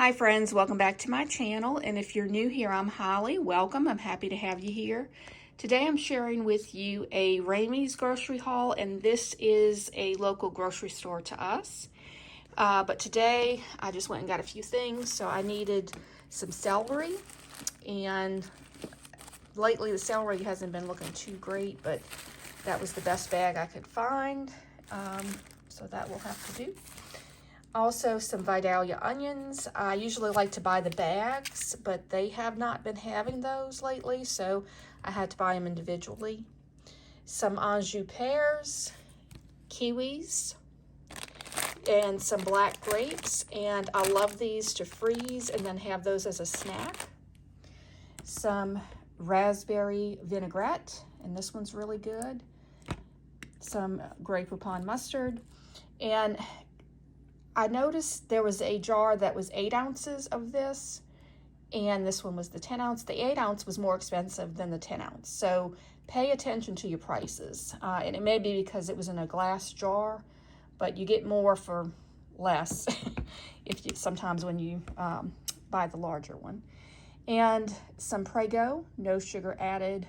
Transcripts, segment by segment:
Hi friends, welcome back to my channel, and if you're new here, I'm Holly. Welcome, I'm happy to have you here. Today I'm sharing with you a Ramey's grocery haul, and this is a local grocery store to us. But today I just went and got a few things. So I needed some celery, and lately the celery hasn't been looking too great, but that was the best bag I could find, so that will have to do. Also, some Vidalia onions. I usually like to buy the bags, but they have not been having those lately, so I had to buy them individually. Some Anjou pears, kiwis, and some black grapes, and I love these to freeze and then have those as a snack. Some raspberry vinaigrette, and this one's really good. Some Grey Poupon mustard, and I noticed there was a jar that was 8 ounces of this, and this one was the 10 ounce. The 8 ounce was more expensive than the 10 ounce, so pay attention to your prices. And it may be because it was in a glass jar, but you get more for less sometimes when you buy the larger one. And some Prego, no sugar added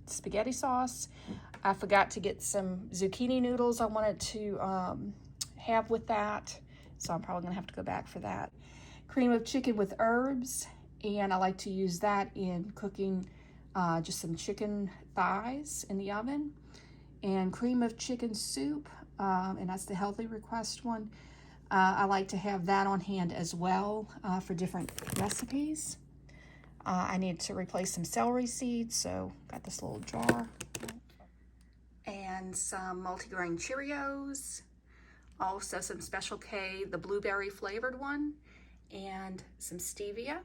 spaghetti sauce. I forgot to get some zucchini noodles I wanted to have with that, so I'm probably gonna have to go back for that. Cream of chicken with herbs, and I like to use that in cooking just some chicken thighs in the oven. And cream of chicken soup, and that's the healthy request one. I like to have that on hand as well for different recipes. I need to replace some celery seeds, so got this little jar. And some multigrain Cheerios. Also some Special K, the blueberry flavored one, and some stevia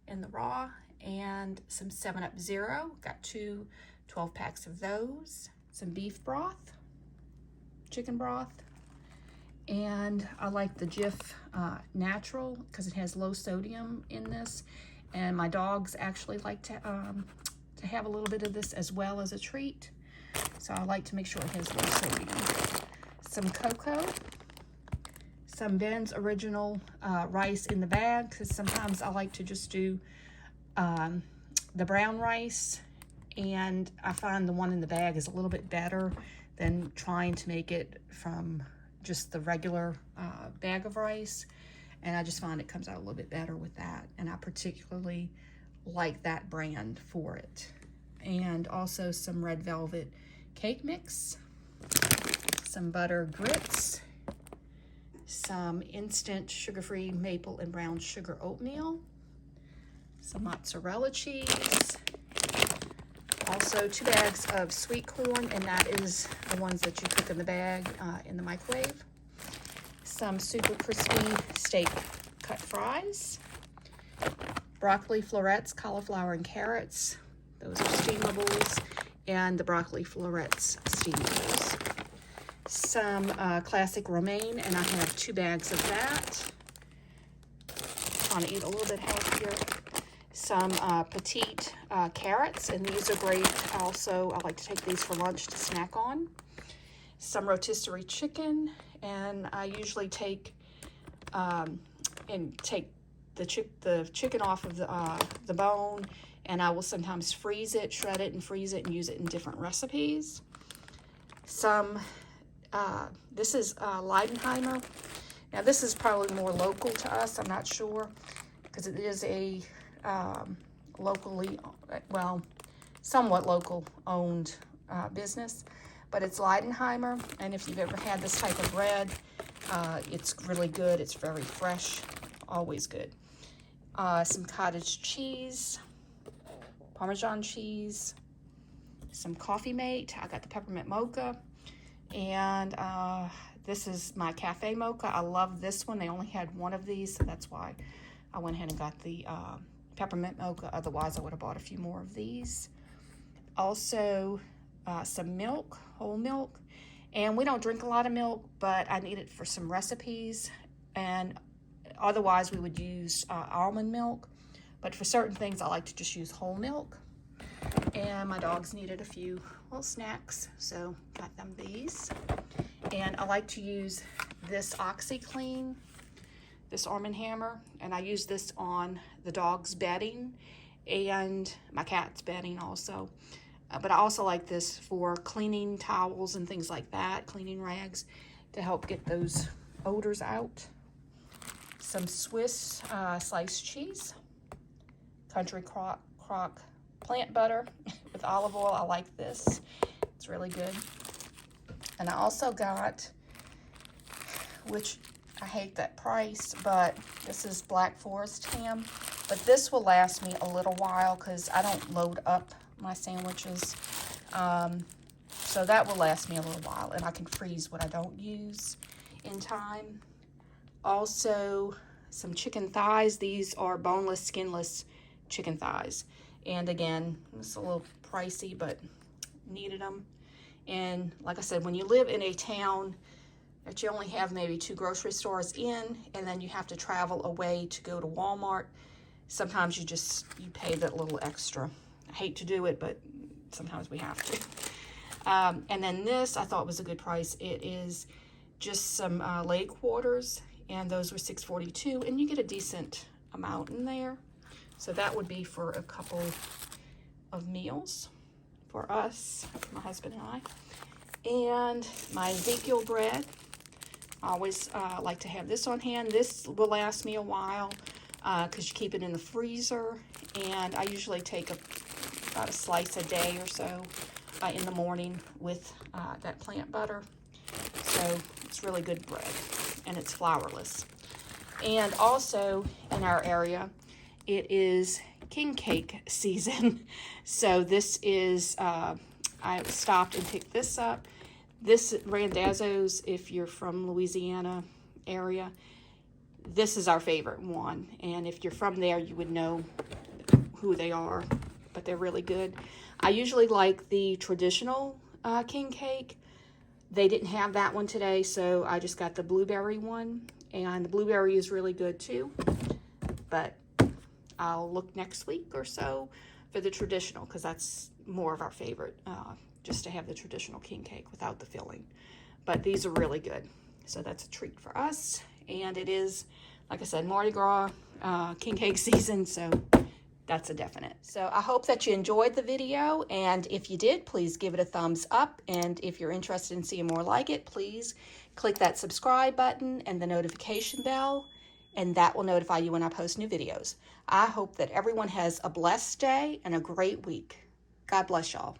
in the raw, and some 7-Up Zero. Got 2 12 packs of those. Some beef broth, chicken broth, and I like the Jif Natural because it has low sodium in this, and my dogs actually like to have a little bit of this as well as a treat, so I like to make sure it has low sodium. Some cocoa, some Ben's Original rice in the bag, because sometimes I like to just do the brown rice, and I find the one in the bag is a little bit better than trying to make it from just the regular bag of rice, and I just find it comes out a little bit better with that, and I particularly like that brand for it. And also some Red Velvet cake mix, some butter grits, some instant sugar-free maple and brown sugar oatmeal, some mozzarella cheese, also 2 bags of sweet corn, and that is the ones that you cook in the bag in the microwave, some super crispy steak cut fries, broccoli florets, cauliflower and carrots, those are steamables, and the broccoli florets steamables. Some classic romaine, and I have 2 bags of that. Trying to eat a little bit healthier. Some petite carrots, and these are great. Also, I like to take these for lunch to snack on. Some rotisserie chicken, and I usually take the chicken off of the bone, and I will sometimes freeze it, shred it, and freeze it, and use it in different recipes. Some this is Leidenheimer. Now this is probably more local to us, I'm not sure, because it is a locally, well, somewhat local owned business, but it's Leidenheimer, and if you've ever had this type of bread, it's really good. It's very fresh, always good. Some cottage cheese, Parmesan cheese, some Coffee Mate. I got the peppermint mocha, and this is my cafe mocha. I love this one. They only had 1 of these, so that's why I went ahead and got the peppermint mocha. Otherwise, I would have bought a few more of these. Also, some milk, whole milk. And we don't drink a lot of milk, but I need it for some recipes. And otherwise, we would use almond milk. But for certain things, I like to just use whole milk. And my dogs needed a few little snacks, so got them these. And I like to use this OxyClean this Arm & Hammer, and I use this on the dog's bedding and my cat's bedding also. But I also like this for cleaning towels and things like that, cleaning rags, to help get those odors out. Some Swiss sliced cheese, Country Crock plant butter with olive oil. I like this. It's really good. And I also got, which I hate that price, but this is Black Forest ham. But this will last me a little while because I don't load up my sandwiches. So that will last me a little while, and I can freeze what I don't use in time. Also, some chicken thighs. These are boneless, skinless chicken thighs. And again, it's a little pricey, but needed them. And like I said, when you live in a town that you only have maybe 2 grocery stores in, and then you have to travel away to go to Walmart, sometimes you pay that little extra. I hate to do it, but sometimes we have to. And then this I thought was a good price. It is just some leg quarters, and those were $6.42, and you get a decent amount in there. So that would be for a couple of meals for us, my husband and I. And my Ezekiel bread. I always like to have this on hand. This will last me a while because you keep it in the freezer. And I usually take about a slice a day or so in the morning with that plant butter. So it's really good bread, and it's flourless. And also in our area, it is king cake season. So this is, I stopped and picked this up. This Randazzo's, if you're from Louisiana area, this is our favorite one. And if you're from there, you would know who they are, but they're really good. I usually like the traditional king cake. They didn't have that one today, so I just got the blueberry one. And the blueberry is really good too. But I'll look next week or so for the traditional, because that's more of our favorite, just to have the traditional king cake without the filling. But these are really good, so that's a treat for us. And it is, like I said, Mardi Gras king cake season, so that's a definite. So I hope that you enjoyed the video, and if you did, please give it a thumbs up. And if you're interested in seeing more like it, please click that subscribe button and the notification bell, and that will notify you when I post new videos. I hope that everyone has a blessed day and a great week. God bless y'all.